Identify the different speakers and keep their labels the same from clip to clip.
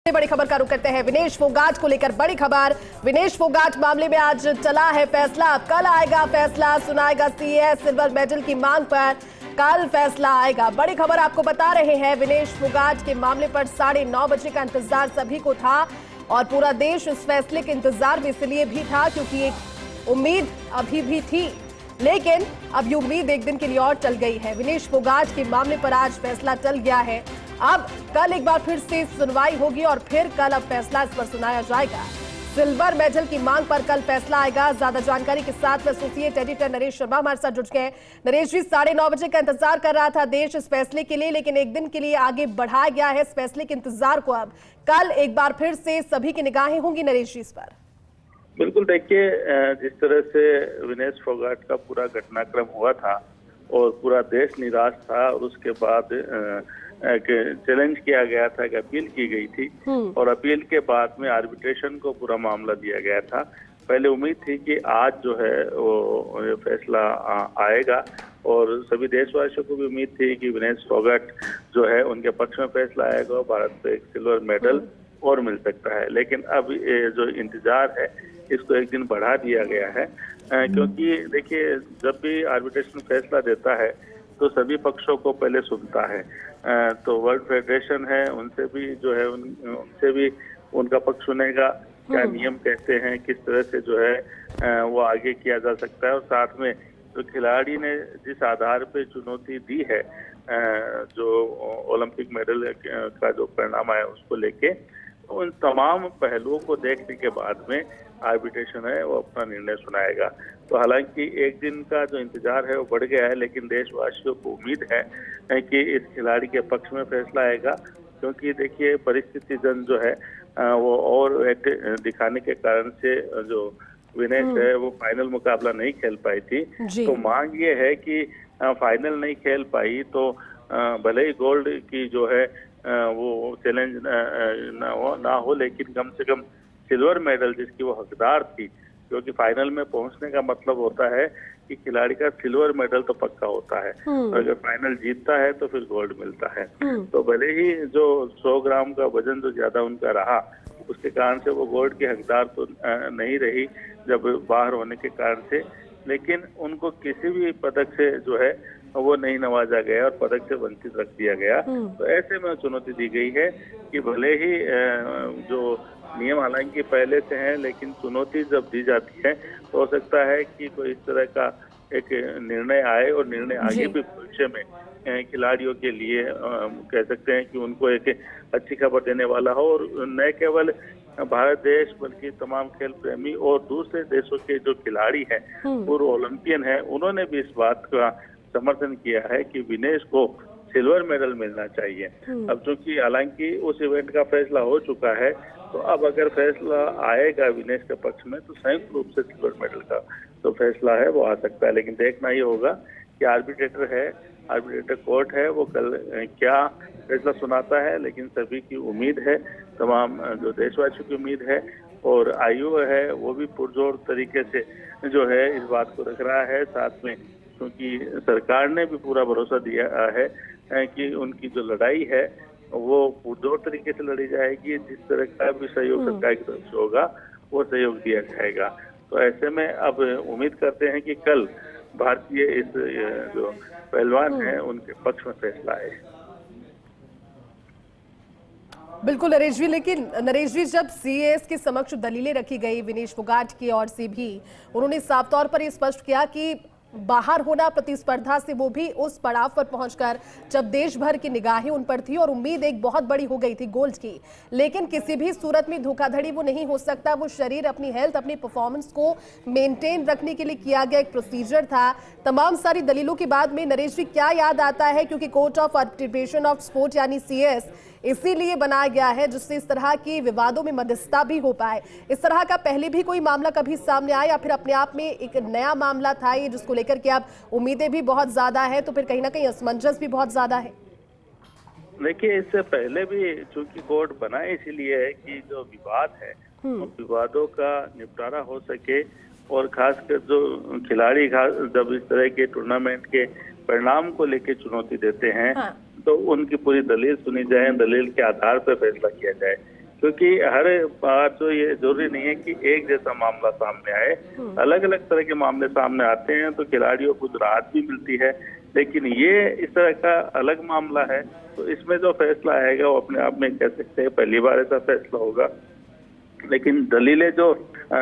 Speaker 1: बड़ी खबर का रुख करते हैं विनेश फोगाट को लेकर। बड़ी खबर, विनेश फोगाट मामले में आज चला है फैसला। कल आएगा फैसला, सुनाएगा सीएस सिल्वर मेडल की मांग पर कल फैसला आएगा। बड़ी खबर आपको बता रहे हैं, विनेश फोगाट के मामले पर 9:30 बजे का इंतजार सभी को था और पूरा देश इस फैसले के इंतजार में इसलिए भी था क्योंकि एक उम्मीद अभी भी थी, लेकिन अब ये उम्मीद एक दिन के लिए और टल गई है। विनेश फोगाट के मामले पर आज फैसला टल गया है। अब कल एक बार फिर से सुनवाई होगी और फिर कल अब फैसला इस पर सुनाया जाएगा। सिल्वर मेडल की मांग पर कल फैसला आएगा। ज्यादा जानकारी के साथ में एसोसिएट एडिटर नरेश शर्मा हमारे साथ जुड़ गए। नरेश जी, 9:30 बजे का इंतजार कर रहा था देश इस फैसले के लिए, लेकिन एक दिन के लिए आगे बढ़ाया गया है इस फैसले के इंतजार को। अब कल एक बार फिर से सभी की निगाहें होंगी नरेश जी इस पर।
Speaker 2: बिल्कुल, देखिए जिस तरह से विनेश फोगाट का पूरा घटनाक्रम हुआ था और पूरा देश निराश था और उसके बाद चैलेंज किया गया था, एक अपील की गई थी और अपील के बाद में आर्बिट्रेशन को पूरा मामला दिया गया था। पहले उम्मीद थी कि आज जो है वो फैसला आएगा और सभी देशवासियों को भी उम्मीद थी कि विनेश फोगाट जो है उनके पक्ष में फैसला आएगा और भारत को एक सिल्वर मेडल और मिल सकता है। लेकिन अब जो इंतजार है इसको एक दिन बढ़ा दिया गया है, क्योंकि देखिए जब भी आर्बिट्रेशन फैसला देता है तो सभी पक्षों को पहले सुनता है। तो वर्ल्ड फेडरेशन है, उनसे भी जो है उनसे भी उनका पक्ष सुनेगा, क्या नियम कहते हैं, किस तरह से जो है वो आगे किया जा सकता है। और साथ में जो खिलाड़ी ने जिस आधार पे चुनौती दी है, जो ओलंपिक मेडल का जो परिणाम आया उसको लेके, उन तमाम पहलुओं को देखने के बाद में आर्बिट्रेशन है वो अपना निर्णय सुनाएगा। तो हालांकि एक दिन का जो इंतजार है वो बढ़ गया है, लेकिन देशवासियों को उम्मीद है कि इस खिलाड़ी के पक्ष में फैसला आएगा, क्योंकि देखिए परिस्थिति जन जो है वो और एक दिखाने के कारण से जो विनेश है वो फाइनल मुकाबला नहीं खेल पाई थी। तो मांग ये है कि फाइनल नहीं खेल पाई तो भले ही गोल्ड की जो है वो चैलेंज ना हो, लेकिन कम से कम सिल्वर मेडल जिसकी वो हकदार थी, क्योंकि फाइनल में पहुंचने का मतलब होता है कि खिलाड़ी का सिल्वर मेडल तो पक्का होता है और अगर फाइनल जीतता है तो फिर गोल्ड मिलता है। तो भले ही जो 100 ग्राम का वजन जो ज्यादा उनका रहा उसके कारण से वो गोल्ड की हकदार तो नहीं रही जब बाहर होने के कारण से, लेकिन उनको किसी भी पदक से जो है वो नहीं नवाजा गया और पदक से वंचित रख दिया गया। तो ऐसे में चुनौती दी गई है कि भले ही जो नियम हालांकि पहले से हैं, लेकिन चुनौती जब दी जाती है तो हो सकता है कि कोई इस तरह का एक निर्णय आए और निर्णय आगे भी भविष्य में खिलाड़ियों के लिए कह सकते हैं कि उनको एक अच्छी खबर देने वाला हो। और न केवल भारत देश बल्कि तमाम खेल प्रेमी और दूसरे देशों के जो खिलाड़ी हैं, पूर्व ओलंपियन हैं, उन्होंने भी इस बात का समर्थन किया है कि विनेश को सिल्वर मेडल मिलना चाहिए। अब चूंकि हालांकि उस इवेंट का फैसला हो चुका है, तो अब अगर फैसला आएगा विनेश के पक्ष में तो संयुक्त रूप से सिल्वर मेडल का जो फैसला है वो आ सकता है। लेकिन देखना ही होगा कि आर्बिट्रेटर कोर्ट है वो कल क्या फैसला सुनाता है। लेकिन सभी की उम्मीद है, तमाम जो देशवासियों की उम्मीद है और आयु है वो भी पुरजोर तरीके से जो है इस बात को रख रहा है। साथ में क्योंकि सरकार ने भी पूरा भरोसा दिया है कि उनकी जो लड़ाई है वो पुरजोर तरीके से लड़ी जाएगी, जिस तरह का भी सहयोग सरकार की तरफ से होगा वो सहयोग दिया जाएगा। तो ऐसे में अब उम्मीद करते हैं कि कल भारतीय इस जो पहलवान है उनके पक्ष में फैसला आए।
Speaker 1: बिल्कुल नरेश जी, लेकिन नरेश जी जब सीएस के समक्ष दलीलें रखी गई विनेश फोगाट की ओर से भी, उन्होंने साफ तौर पर यह स्पष्ट किया कि बाहर होना प्रतिस्पर्धा से, वो भी उस पड़ाव पर पहुंचकर जब देश भर की निगाहें उन पर थी और उम्मीद एक बहुत बड़ी हो गई थी गोल्ड की, लेकिन किसी भी सूरत में धोखाधड़ी वो नहीं हो सकता। वो शरीर, अपनी हेल्थ, अपनी परफॉर्मेंस को मेंटेन रखने के लिए किया गया एक प्रोसीजर था। तमाम सारी दलीलों के बाद में नरेश जी क्या याद आता है, क्योंकि court of arbitration of sport यानी सीएस इसीलिए बनाया गया है जिससे इस तरह की विवादों में मध्यस्थता भी हो पाए। इस तरह का पहले भी कोई मामला कभी सामने आया या फिर अपने आप में एक नया मामला था ये, जिसको लेकर के अब उम्मीदें भी बहुत ज्यादा है, तो फिर कहीं ना कहीं असमंजस भी बहुत ज्यादा है?
Speaker 2: देखिए, इससे पहले भी चूंकि कोर्ट बना इसीलिए है कि जो विवाद है उन विवादों का निपटारा हो सके और खासकर जो खिलाड़ी जब इस तरह के टूर्नामेंट के परिणाम को लेकर चुनौती देते हैं तो उनकी पूरी दलील सुनी जाए, दलील के आधार पर फैसला किया जाए। क्योंकि हर बार तो ये जरूरी नहीं है कि एक जैसा मामला सामने आए, अलग अलग तरह के मामले सामने आते हैं तो खिलाड़ियों को राहत भी मिलती है। लेकिन ये इस तरह का अलग मामला है, तो इसमें जो फैसला आएगा वो अपने आप में कह सकते हैं पहली बार ऐसा फैसला होगा। लेकिन दलीलें जो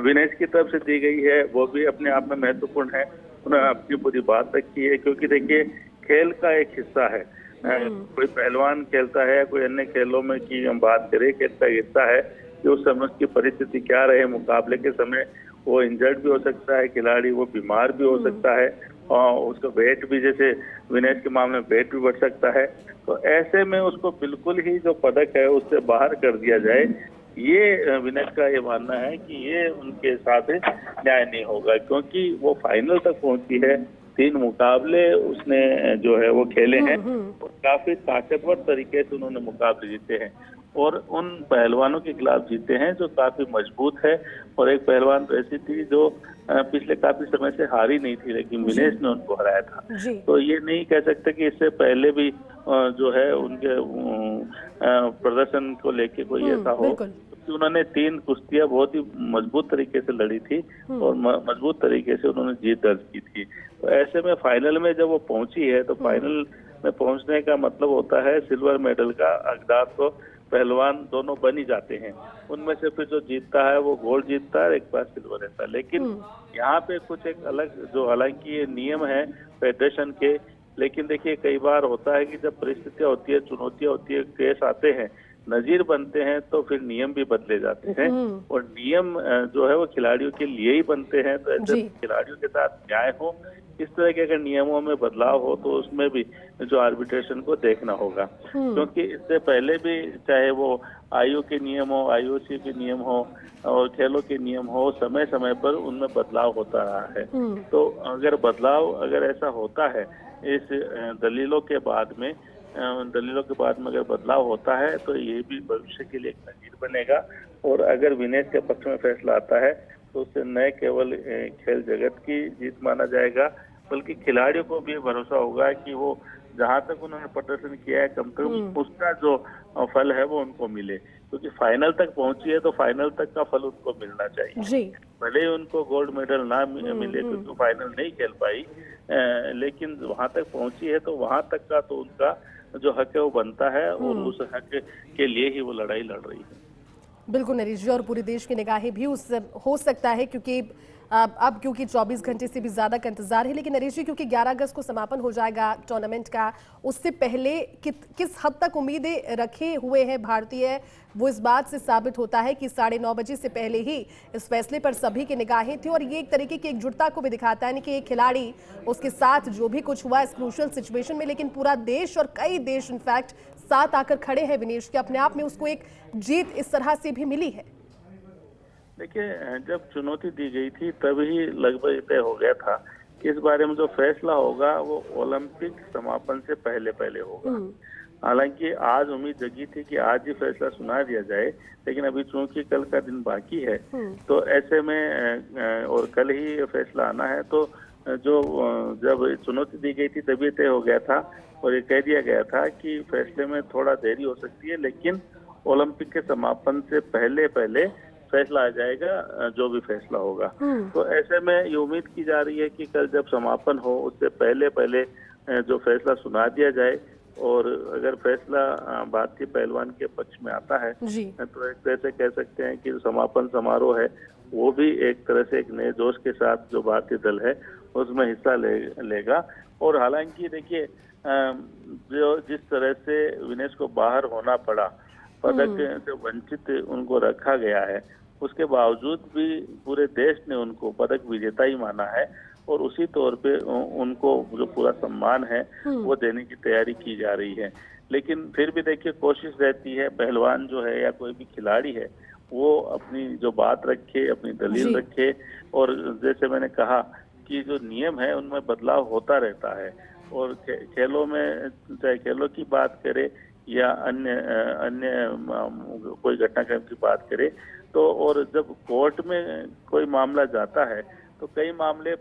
Speaker 2: विनेश की तरफ से दी गई है वो भी अपने आप में महत्वपूर्ण है। उन्होंने अपनी पूरी बात रखी है, क्योंकि देखिए खेल का एक हिस्सा है। कोई पहलवान खेलता है, कोई अन्य खेलों में की हम बात करें, खेल का हिस्सा है कि उस समय उसकी परिस्थिति क्या रहे, मुकाबले के समय वो इंजर्ड भी हो सकता है खिलाड़ी, वो बीमार भी हो सकता है और उसका वेट भी, जैसे विनेश के मामले में वेट भी बढ़ सकता है। तो ऐसे में उसको बिल्कुल ही जो पदक है उससे बाहर कर दिया जाए, ये विनेश का ये मानना है कि ये उनके साथ न्याय नहीं होगा, क्योंकि वो फाइनल तक पहुंची है। 3 मुकाबले उसने जो है वो खेले हैं और काफी ताकतवर तरीके से उन्होंने मुकाबले जीते हैं और उन पहलवानों के खिलाफ जीते हैं जो काफी मजबूत है। और एक पहलवान तो ऐसी थी जो पिछले काफी समय से हारी नहीं थी, लेकिन विनेश ने उनको हराया था। तो ये नहीं कह सकते कि इससे पहले भी जो है उनके प्रदर्शन को लेके कोई ऐसा हो। उन्होंने 3 कुश्तियां बहुत ही मजबूत तरीके से लड़ी थी और मजबूत तरीके से उन्होंने जीत दर्ज की थी। तो ऐसे में फाइनल में जब वो पहुंची है तो फाइनल में पहुंचने का मतलब होता है सिल्वर मेडल का हकदार तो पहलवान दोनों बन ही जाते हैं। उनमें से फिर जो जीतता है वो गोल्ड जीतता है, एक बार सिल्वर रहता है। लेकिन यहाँ पे कुछ एक अलग, जो हालांकि ये नियम है फेडरेशन के, लेकिन देखिए कई बार होता है कि जब परिस्थितियां होती है, चुनौतियां होती है, केस आते हैं, नजीर बनते हैं, तो फिर नियम भी बदले जाते हैं और नियम जो है वो खिलाड़ियों के लिए ही बनते हैं। तो ऐसे खिलाड़ियों के साथ न्याय हो, इस तरह के अगर नियमों में बदलाव हो तो उसमें भी जो आर्बिट्रेशन को देखना होगा, क्योंकि इससे पहले भी चाहे वो आयु के नियम हो, आईओसी के नियम हो और खेलों के नियम हो, समय समय पर उनमें बदलाव होता रहा है। तो अगर बदलाव अगर ऐसा होता है इस दलीलों के बाद में अगर बदलाव होता है तो ये भी भविष्य के लिए एक नजीर बनेगा। और अगर विनेश के पक्ष में फैसला आता है तो उससे न केवल खेल जगत की जीत माना जाएगा, बल्कि खिलाड़ियों को भी भरोसा होगा कि वो जहां तक उन्होंने प्रदर्शन किया है कम से कम उसका जो फल है वो उनको मिले, क्योंकि फाइनल तक पहुंची है तो फाइनल तक का फल उनको मिलना चाहिए। भले ही उनको गोल्ड मेडल ना मिले क्योंकि फाइनल नहीं खेल पाई, लेकिन वहां तक पहुंची है तो वहां तक का तो उनका जो हक है वो बनता है और उस हक के लिए ही वो लड़ाई लड़ रही है।
Speaker 1: बिल्कुल नरेश जी, और पूरे देश की निगाहें भी उस हो सकता है, क्योंकि अब क्योंकि 24 घंटे से भी ज़्यादा का इंतजार है। लेकिन नरेश जी, क्योंकि 11 अगस्त को समापन हो जाएगा टूर्नामेंट का, उससे पहले किस हद तक उम्मीदें रखे हुए हैं भारतीय, वो इस बात से साबित होता है कि 9:30 बजे से पहले ही इस फैसले पर सभी की निगाहें थी और ये एक तरीके की एकजुटता को भी दिखाता है कि एक खिलाड़ी, उसके साथ जो भी कुछ हुआ इस क्रूशियल सिचुएशन में, लेकिन पूरा देश और कई देश इनफैक्ट साथ आकर खड़े हैं विनेश के, अपने आप में उसको एक जीत इस तरह से भी मिली है।
Speaker 2: देखिए, जब चुनौती दी गई थी तभी लगभग तय हो गया था कि इस बारे में जो फैसला होगा वो ओलंपिक समापन से पहले होगा। हालांकि आज उम्मीद जगी थी कि आज ही फैसला सुना दिया जाए, लेकिन अभी चूंकि कल का दिन बाकी है तो ऐसे में और कल ही फैसला आना है, तो जब चुनौती दी गई थी तभी तय हो गया था और ये कह दिया गया था कि फैसले में थोड़ा देरी हो सकती है, लेकिन ओलंपिक के समापन से पहले फैसला आ जाएगा जो भी फैसला होगा। तो ऐसे में ये उम्मीद की जा रही है कि कल जब समापन हो उससे पहले जो फैसला सुना दिया जाए, और अगर फैसला भारतीय पहलवान के पक्ष में आता है तो एक तरह से कह सकते हैं कि समापन समारोह है वो भी एक तरह से एक नए जोश के साथ जो भारतीय दल है उसमें हिस्सा लेगा। और हालांकि देखिए, जो जिस तरह से विनेश को बाहर होना पड़ा, पदक से वंचित उनको रखा गया है, उसके बावजूद भी पूरे देश ने उनको पदक विजेता ही माना है और उसी तौर पे उनको जो पूरा सम्मान है वो देने की तैयारी की जा रही है। लेकिन फिर भी देखिए, कोशिश रहती है पहलवान जो है या कोई भी खिलाड़ी है वो अपनी जो बात रखे, अपनी दलील रखे, और जैसे मैंने कहा कि जो नियम है उनमें बदलाव होता रहता है। और खेलों में, चाहे खेलों की बात करे या अन्य कोई घटनाक्रम की बात करे, तो और जब कोर्ट में कोई मामला जाता है तो कई मामले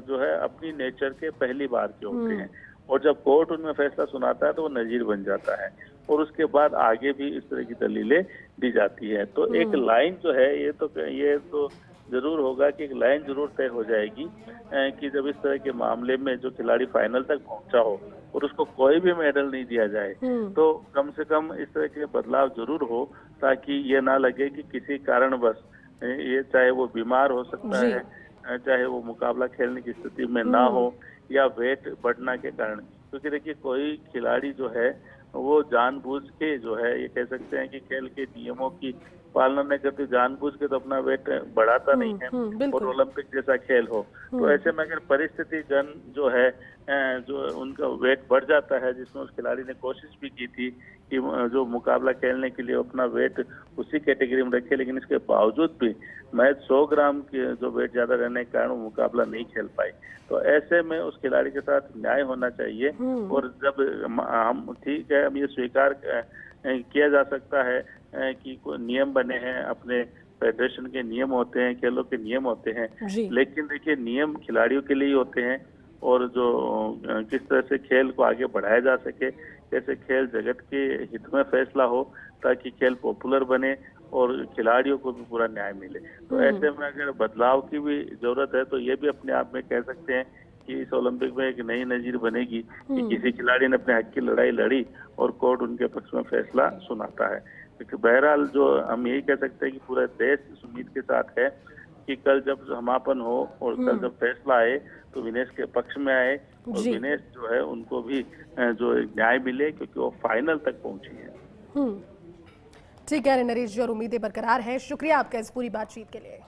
Speaker 2: जो है अपनी नेचर के पहली बार के होते हैं, और जब कोर्ट उनमें फैसला सुनाता है तो वो नजीर बन जाता है। और उसके बाद आगे भी इस तरह की दलीलें दी जाती है। तो एक लाइन जो है ये तो जरूर होगा कि एक लाइन जरूर तय हो जाएगी कि जब इस तरह के मामले में जो खिलाड़ी फाइनल तक पहुंचा हो और उसको कोई भी मेडल नहीं दिया जाए, तो कम से कम इस तरह के बदलाव जरूर हो, ताकि ये ना लगे कि किसी कारणवश ये, चाहे वो बीमार हो सकता है, चाहे वो मुकाबला खेलने की स्थिति में ना हो, या वेट बढ़ना के कारण। क्योंकि देखिए कोई खिलाड़ी जो है वो जानबूझ के जो है, ये कह सकते हैं कि खेल के नियमों की पालना नहीं करते, जानबूझ के तो अपना वेट बढ़ाता नहीं है और ओलंपिक जैसा खेल हो। तो ऐसे में अगर परिस्थिति जन जो है जो उनका वेट बढ़ जाता है, जिसमें उस खिलाड़ी ने कोशिश भी की थी कि जो मुकाबला खेलने के लिए अपना वेट उसी कैटेगरी में रखे, लेकिन इसके बावजूद भी महज 100 ग्राम के जो वेट ज्यादा रहने के कारण वो मुकाबला नहीं खेल पाई। तो ऐसे में उस खिलाड़ी के साथ न्याय होना चाहिए। और जब हम ठीक है, हम ये स्वीकार किया जा सकता है कि कोई नियम बने हैं, अपने फेडरेशन के नियम होते हैं, खेलों के नियम होते हैं, लेकिन देखिए नियम खिलाड़ियों के लिए ही होते हैं। और जो किस तरह से खेल को आगे बढ़ाया जा सके, कैसे खेल जगत के हित में फैसला हो, ताकि खेल पॉपुलर बने और खिलाड़ियों को भी पूरा न्याय मिले। तो ऐसे में अगर बदलाव की भी जरूरत है, तो ये भी अपने आप में कह सकते हैं कि इस ओलंपिक में एक नई नजीर बनेगी कि किसी खिलाड़ी ने अपने हक की लड़ाई लड़ी और कोर्ट उनके पक्ष में फैसला सुनाता है। क्योंकि बहरहाल जो हम यही कह सकते हैं कि पूरा देश इस उम्मीद के साथ है कि कल जब समापन हो और कल जब फैसला आए तो विनेश के पक्ष में आए, और विनेश जो है उनको भी जो न्याय मिले, क्योंकि वो फाइनल तक पहुंची है।
Speaker 1: ठीक है नरेश जी, और उम्मीदें बरकरार हैं। शुक्रिया आपका इस पूरी बातचीत के लिए।